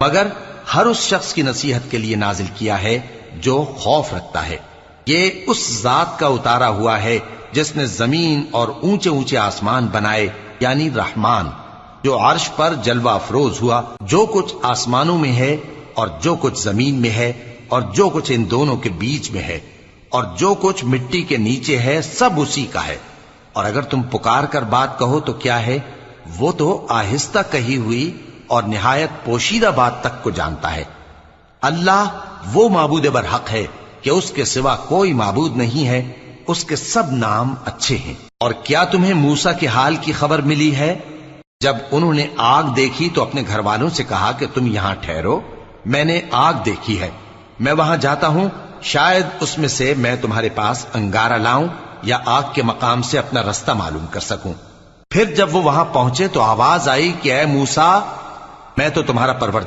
मगर हर उस शख्स की नसीहत के लिए नाजिल किया है जो खौफ रखता है। ये उस जात का उतारा हुआ है जिसने जमीन और ऊंचे ऊंचे आसमान बनाए, यानी रहमान, जो अर्श पर जलवा अफरोज हुआ। जो कुछ आसमानों में है और जो कुछ जमीन में है और जो कुछ इन दोनों के बीच में है और जो कुछ मिट्टी के नीचे है, सब उसी का है। और अगर तुम पुकार कर बात कहो तो क्या है, वो तो आहिस्ता कही हुई और निहायत पोशीदा बात तक को जानता है। अल्लाह वो माबूद बरहक है कि उसके सिवा कोई माबूद नहीं है, उसके सब नाम अच्छे हैं। और क्या तुम्हें मूसा के हाल की खबर मिली है? जब उन्होंने आग देखी तो अपने घर वालों से कहा कि तुम यहां ठहरो, मैंने आग देखी है, मैं वहां जाता हूं, शायद उसमें से मैं तुम्हारे पास अंगारा लाऊं या आग के मकाम से अपना रास्ता मालूम कर सकूं। फिर जब वो वहां पहुंचे तो आवाज आई कि ऐ मूसा, मैं तो तुम्हारा परवरदिगार